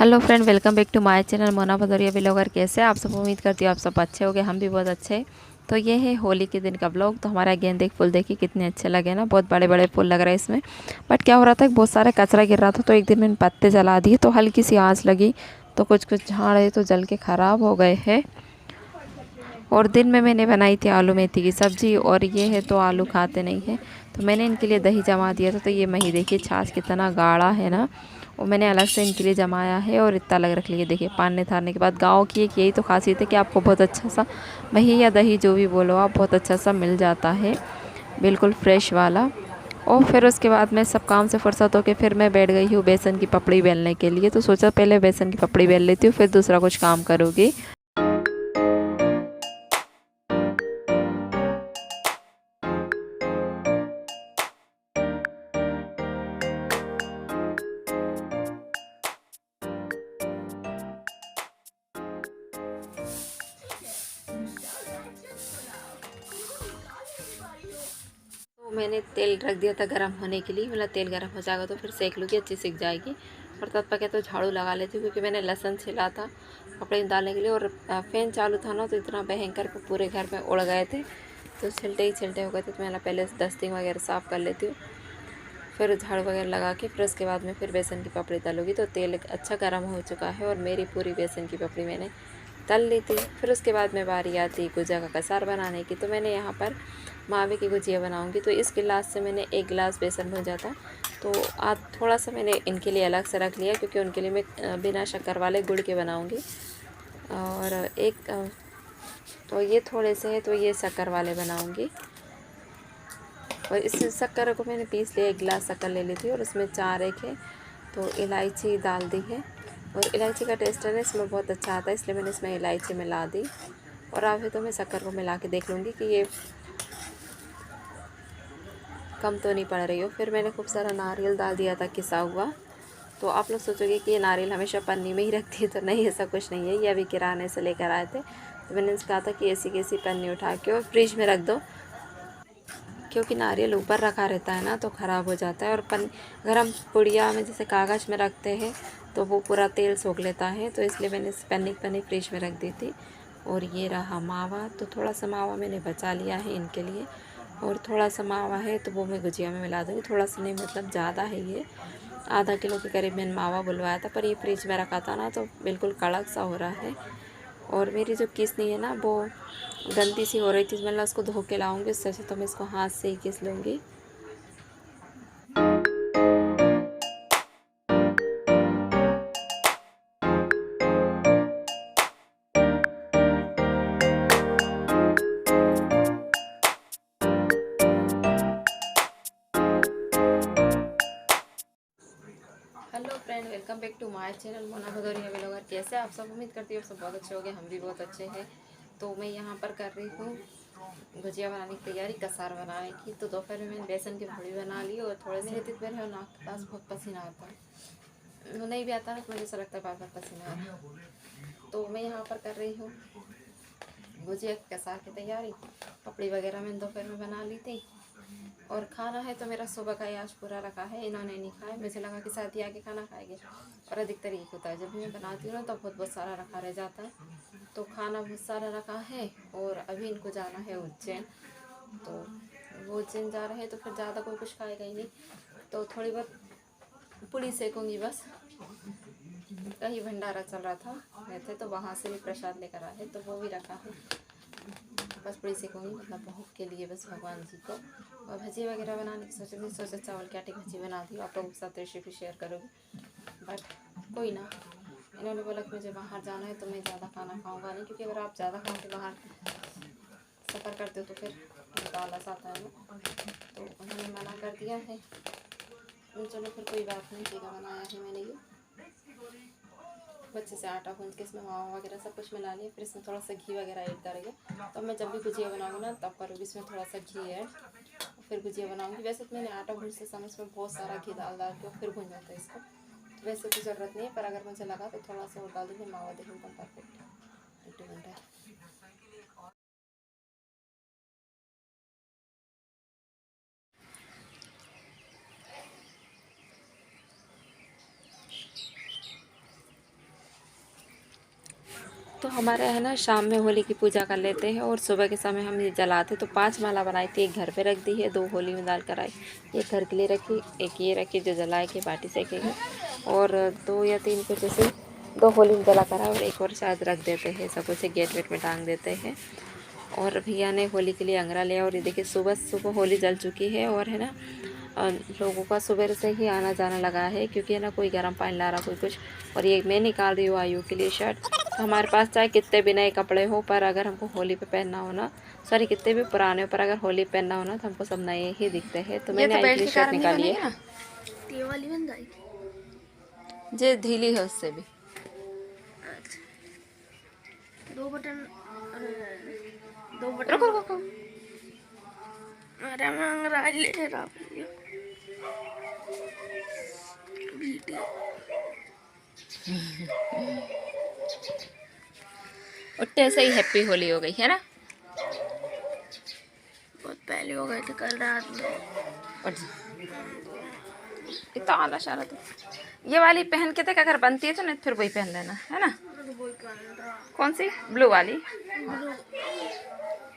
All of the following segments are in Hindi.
Hello friend, welcome back to my channel Mona Bhadauria blogger. कैसे आप सब? उम्मीद करती हूँ आप सब अच्छे होंगे, हम भी बहुत अच्छे हैं। तो ये है होली के दिन का ब्लॉग। तो हमारा गेंदे के फूल देखिए कितने अच्छे लगे ना, बहुत बड़े बड़े फूल लग रहे हैं इसमें। बट क्या हो रहा था कि बहुत सारे कचरा गिर रहा था, तो एक दिन मैंने पत्ते जला दिए तो हल्की सी आँच लगी, तो कुछ कुछ झाड़ है तो जल के ख़राब हो गए हैं। और दिन में मैंने बनाई थी आलू मेथी की सब्ज़ी, और ये है तो आलू खाते नहीं हैं, तो मैंने इनके लिए दही जमा दिया था। तो ये मही देखिए छाछ कितना गाढ़ा है ना, वो मैंने अलग से इनके लिए जमाया है और इतना अलग रख लिया। देखिए पानी थारने के बाद गांव की एक यही तो खासियत है कि आपको बहुत अच्छा सा मही या दही जो भी बोलो आप, बहुत अच्छा सा मिल जाता है, बिल्कुल फ्रेश वाला। और फिर उसके बाद मैं सब काम से फुर्सत होकर फिर मैं बैठ गई हूँ बेसन की पपड़ी बेलने के लिए। तो सोचा पहले बेसन की पपड़ी बेल लेती हूँ, फिर दूसरा कुछ काम करूँगी। तो मैंने तेल रख दिया था गर्म होने के लिए, मतलब तेल गर्म हो जाएगा तो फिर सेक लूँगी, अच्छी सीख जाएगी। और तब तक तो झाड़ू लगा लेती हूँ, क्योंकि मैंने लहसुन छिला था कपड़े में डालने के लिए, और फ़ैन चालू था ना तो इतना भयंकर पूरे घर में उड़ गए थे, तो छिलटे ही छिलटे हो गए थे। तो मैंने पहले डस्टिंग वगैरह साफ़ कर लेती हूँ, फिर झाड़ू वगैरह लगा के फिर उसके बाद में फिर बेसन की पपड़ी तलूँगी। तो तेल अच्छा गर्म हो चुका है और मेरी पूरी बेसन की पपड़ी मैंने तल ली थी। फिर उसके बाद में बारी आती गुजिया का कसार बनाने की। तो मैंने यहाँ पर मावे की गुजिया बनाऊँगी, तो इस गिलास से मैंने 1 गिलास बेसन भूंजा था। तो आज थोड़ा सा मैंने इनके लिए अलग से रख लिया, क्योंकि उनके लिए मैं बिना शक्कर वाले गुड़ के बनाऊँगी। और तो ये थोड़े से है तो ये शक्कर वाले बनाऊँगी। और इस शक्कर को मैंने पीस लिया, 1 गिलास शक्कर ले ली थी, और उसमें 4 एक है तो इलायची डाल दी है। और इलायची का टेस्ट है ना इसमें बहुत अच्छा आता है, इसलिए मैंने इसमें इलायची मिला दी। और अभी तो मैं शक्कर को मिला के देख लूँगी कि ये कम तो नहीं पड़ रही हो। फिर मैंने खूब सारा नारियल डाल दिया था किसा हुआ। तो आप लोग सोचोगे कि ये नारियल हमेशा पन्नी में ही रखती है, तो नहीं, ऐसा कुछ नहीं है। ये अभी किराने से लेकर आए थे, तो मैंने कहा था कि ऐसी कैसी पन्नी उठा के और फ्रिज में रख दो, क्योंकि नारियल ऊपर रखा रहता है ना तो ख़राब हो जाता है। और अगर हम पुड़िया में जैसे कागज़ में रखते हैं तो वो पूरा तेल सोख लेता है, तो इसलिए मैंने इस पन्नी पन्नी फ्रिज में रख दी थी। और ये रहा मावा, तो थोड़ा सा मावा मैंने बचा लिया है इनके लिए, और थोड़ा सा मावा है तो वो मैं गुजिया में मिला दूँगी। थोड़ा सा नहीं, मतलब ज़्यादा है ये, आधा किलो के करीब मैंने मावा बुलवाया था, पर ये फ्रिज में रखा था ना तो बिल्कुल कड़क सा हो रहा है। और मेरी जो किसनी है ना वो गंदी सी हो रही थी, मतलब उसको धो के लाऊंगी, उससे अच्छा तो मैं इसको हाथ से ही किस लूँगी। Hello friend, welcome back to my channel Mona Bhadauria blogger. कैसे आप सब? उम्मीद करती हूँ आप सब बहुत अच्छे होंगे, हम भी बहुत अच्छे हैं। तो मैं यहाँ पर कर रही हूँ भुजिया बनाने की तैयारी, कसार बनाने की। तो दोपहर में मैंने बेसन की पूड़ी बना ली, और थोड़े से ऋतिक मेरे नाक के पास बहुत पसीना आता है, वो नहीं भी आता ना तो मुझे ऐसा लगता है बार बार पसीना आ रहा है। तो मैं यहाँ पर कर रही हूँ भुजिया कसार की तैयारी। पपड़ी वगैरह मैंने दोपहर में बना ली थी। और खाना है तो मेरा सुबह का ही आज पूरा रखा है, इन्होंने नहीं खाया, मुझे लगा कि साथ ही आके खाना खाएंगे। और अधिकतर ये होता है जब भी मैं बनाती हूँ ना तो बहुत बहुत सारा रखा रह जाता है। तो खाना बहुत सारा रखा है, और अभी इनको जाना है उज्जैन, तो वो उज्जैन जा रहे हैं तो फिर ज़्यादा कोई कुछ खाएगा ही नहीं। तो थोड़ी बहुत पूड़ी सेकूँगी बस। कहीं भंडारा चल रहा था रहते, तो वहाँ से भी प्रसाद लेकर आए तो वो भी रखा है, बस पूड़ी सेकूँगी, मतलब भोग के लिए बस भगवान जी को। और भजी वगैरह बनाने की सोचा चावल की आटे की भजी बना दी, आप लोगों के साथ रेसिपी शेयर करूँगी। बट कोई ना, इन्होंने बोला कि मुझे बाहर जाना है तो मैं ज़्यादा खाना खाऊंगा नहीं, क्योंकि अगर आप ज़्यादा खा के बाहर सफ़र करते हो तो फिर आलस आता है ना, तो उन्होंने मना कर दिया है। चलो फिर कोई बात नहीं, टीका बनाया है मैंने ये अच्छे से आटा गूंथ के इसमें मावा वगैरह सब कुछ मिला लिया। फिर इसमें थोड़ा सा घी वगैरह ऐड करेंगे, तो मैं जब भी गुजिया बनाऊँगी ना तब करूँगी इसमें थोड़ा सा घी ऐड, फिर गुजिया बनाऊँगी। वैसे तो मैंने आटा भूनते समय इसमें बहुत सारा घी डाल के फिर भून जाता है इसको, तो वैसे तो ज़रूरत नहीं है, पर अगर मुझे लगा तो थोड़ा सा और डाल दूँगी। मावा देखो एकदम परफेक्ट बन रहा है। तो हमारे है ना शाम में होली की पूजा कर लेते हैं और सुबह के समय हम ये जलाते। तो 5 माला बनाई थी, एक घर पे रख दी है, 2 होली में डाल कर आई। एक घर के लिए रखी, एक ये रखी जो जलाए के बाटी सेकेंगे, और 2 या 3 को जैसे 2 होली में जला कर और एक और शायद रख देते हैं, सब उसे गेट वेट में टांग देते हैं। और भैया ने होली के लिए अंगरा लिया और ये देखिए सुबह सुबह होली जल चुकी है। और है ना लोगों का सुबह से ही आना जाना लगा है, क्योंकि है ना कोई गर्म पानी ला रहा, कोई कुछ। और ये मैं निकाल रही हूँ आयु के लिए शर्ट। तो हमारे पास चाहे कितने भी नए कपड़े हो, पर अगर हमको होली पे पहनना हो ना, सॉरी कितने भी पुराने हो, पर अगर होली पहनना हो ना तो हमको सब नए ही दिखते हैं। तो मैंने आयु के लिए शर्ट निकाली है। ये वाली बन जाएगी, जो ढीली है उससे भी। दो बटन, रुको रुको, अरे मैं अंग्रेज ले रहा हूँ। उठते से ही हैप्पी होली हो गई है ना। बहुत पहले हो गए थे, कल रात में। और इतना आला शाला तो ये वाली पहन के तक अगर बनती है तो नहीं फिर वही पहन लेना है ना। कौन सी? ब्लू वाली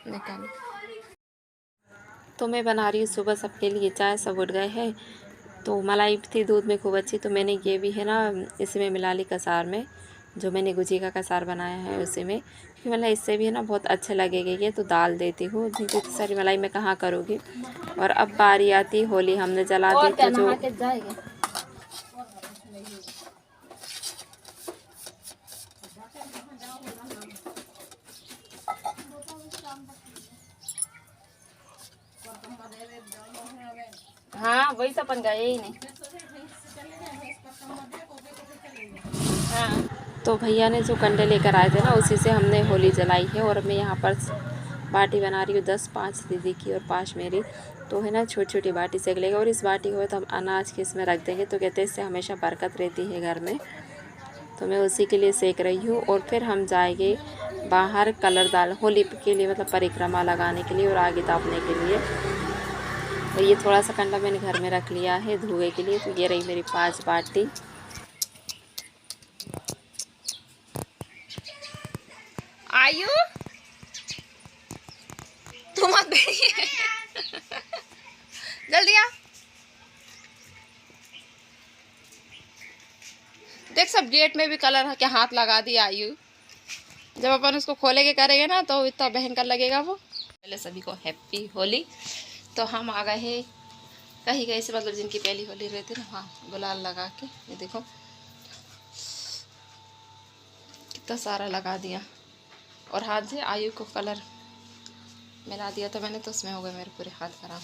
निकाली। तो मैं बना रही हूँ सुबह सबके लिए चाय। सब उठ गए हैं। तो मलाई थी दूध में खूब अच्छी, तो मैंने ये भी है ना इसमें मिला ली कसार में, जो मैंने गुजी का कसार बनाया है उसी में, क्योंकि मतलब इससे भी है ना बहुत अच्छे लगेगा। ये तो डाल देती हूँ, इतनी सारी मलाई मैं कहाँ करूँगी। और अब बारी आती होली, हमने जला दी तो जो हाँ वही तो अपन गए ही नहीं। हाँ तो भैया ने जो कंडे लेकर आए थे ना उसी से हमने होली जलाई है। और मैं यहाँ पर बाटी बना रही हूँ 10, 5 दीदी की और 5 मेरी। तो है ना छोटी छोटी बाटी सेक लेंगे, और इस बाटी को तो हम अनाज के इसमें रख देंगे, तो कहते हैं इससे हमेशा बरकत रहती है घर में। तो मैं उसी के लिए सेक रही हूँ। और फिर हम जाएंगे बाहर कलर डाल होली के लिए, मतलब परिक्रमा लगाने के लिए और आगे तापने के लिए। और ये थोड़ा सा कंडा मैंने घर में रख लिया है धुए के लिए। तो ये रही मेरी 5 बाटी। आयु तुम मत बैठिए जल्दी आ। देख सब गेट में भी कलर के हाथ लगा दिया आयु। जब अपन उसको खोलेंगे करेंगे ना तो इतना भयंकर लगेगा वो। पहले सभी को हैप्पी होली। तो हम आ गए हैं कहीं कहीं से, मतलब जिनकी पहली होली रहती ना, हाँ गुलाल लगा के ये देखो कितना सारा लगा दिया। और हाथ से आयु को कलर मिला दिया था मैंने, तो उसमें हो गए मेरे पूरे हाथ खराब।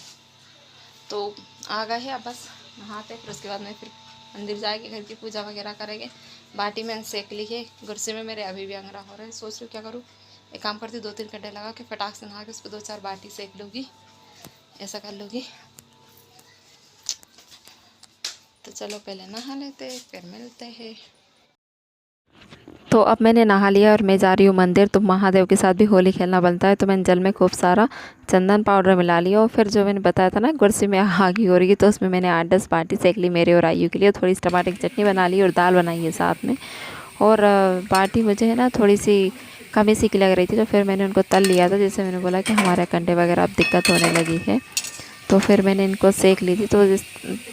तो आ गए हैं अब बस नहाते, फिर उसके बाद में फिर मंदिर जाएंगे, घर की पूजा वगैरह करेंगे। बाटी मैंने सेक ली है, गुस्से में मेरे अभी भी अंगरा हो रहा है। सोच रही हूँ क्या करूँ, एक काम करती 2-3 घंटे लगा के फटाक से नहा के उस पर 2-4 बाटी सेक लूँगी, ऐसा कर लूँगी। तो चलो पहले नहा लेते फिर मिलते हैं। तो अब मैंने नहा लिया और मैं जा रही हूँ मंदिर। तो महादेव के साथ भी होली खेलना बनता है। तो मैंने जल में खूब सारा चंदन पाउडर मिला लिया, और फिर जो मैंने बताया था ना गुड़सी में आगी हो रही है, तो उसमें मैंने 8-10 बाटी सेक ली मेरे और आयु के लिए। थोड़ी सी टमाटर की चटनी बना ली और दाल बनाई है साथ में। और बाटी मुझे है ना थोड़ी सी कमी सी की लग रही थी, तो फिर मैंने उनको तल लिया था। जैसे मैंने बोला कि हमारे कंडे वगैरह अब दिक्कत होने लगी है, तो फिर मैंने इनको सेक ली थी। तो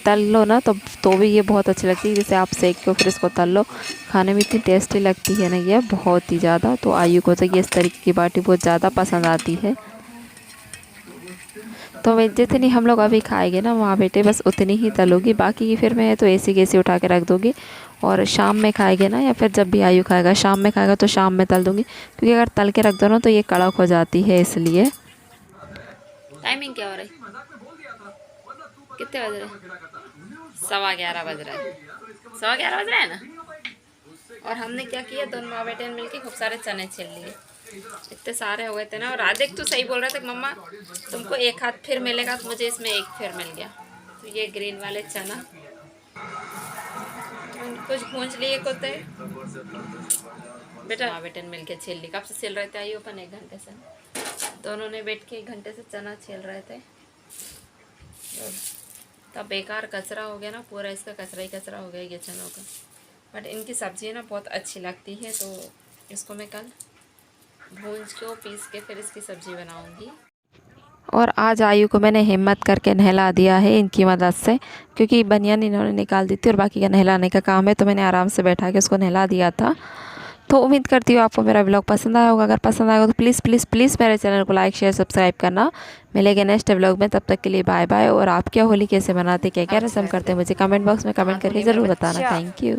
तल लो ना तो भी ये बहुत अच्छी लगती है। जैसे आप सेक के फिर इसको तल लो, खाने में इतनी टेस्टी लगती है ना ये, बहुत ही ज़्यादा। तो आयु को तो ये इस तरीके की बाटी बहुत ज़्यादा पसंद आती है। तो मैं जितनी हम लोग अभी खाएंगे ना वहाँ बेटे बस उतनी ही तलूँगी, बाकी की फिर मैं तो ऐसी कैसी उठा के रख दूँगी। और शाम में खाएंगे ना, या फिर जब भी आयु खाएगा शाम में खाएगा तो शाम में तल दूँगी, क्योंकि अगर तल के रख दो ना तो ये कड़क हो जाती है। इसलिए टाइमिंग क्या हो रही, कितने बज रहे? 11:15 बज रहा है, 11:15 बज रहा है ना। और हमने क्या किया, दोनों माँ बेटे ने मिलके खूब सारे चने छील लिए। इतने सारे हो गए थे ना। और राधिक तू सही बोल रहे थे मम्मा, तुमको एक हाथ फिर मिलेगा, तो मुझे इसमें एक फिर मिल गया। तो ये ग्रीन वाले चना कुछ भूंज लिए को थे बेटा। माँ बेटे ने मिलके छील ली। कब से छील रहे थे आइए अपन, 1 घंटे से। दोनों ने बैठ के 1 घंटे से चना छील रहे थे। तब बेकार कचरा हो गया ना पूरा, इसका कचरा ही कचरा हो गया ये चनों का। बट इनकी सब्जी ना बहुत अच्छी लगती है, तो इसको मैं कल भूंज के पीस के फिर इसकी सब्ज़ी बनाऊंगी। और आज आयु को मैंने हिम्मत करके नहला दिया है इनकी मदद से, क्योंकि बनियान इन्होंने निकाल दी थी और बाकी का नहलाने का काम है, तो मैंने आराम से बैठा के उसको नहला दिया था। तो उम्मीद करती हूँ आपको मेरा व्लॉग पसंद आया होगा। अगर पसंद आएगा तो प्लीज़ प्लीज़ प्लीज़ मेरे चैनल को लाइक शेयर सब्सक्राइब करना। मिलेंगे नेक्स्ट व्लॉग में, तब तक के लिए बाय बाय। और आप क्या होली कैसे मनाते, क्या क्या रस्म करते हैं, मुझे कमेंट बॉक्स में कमेंट करके ज़रूर बताना। Thank you.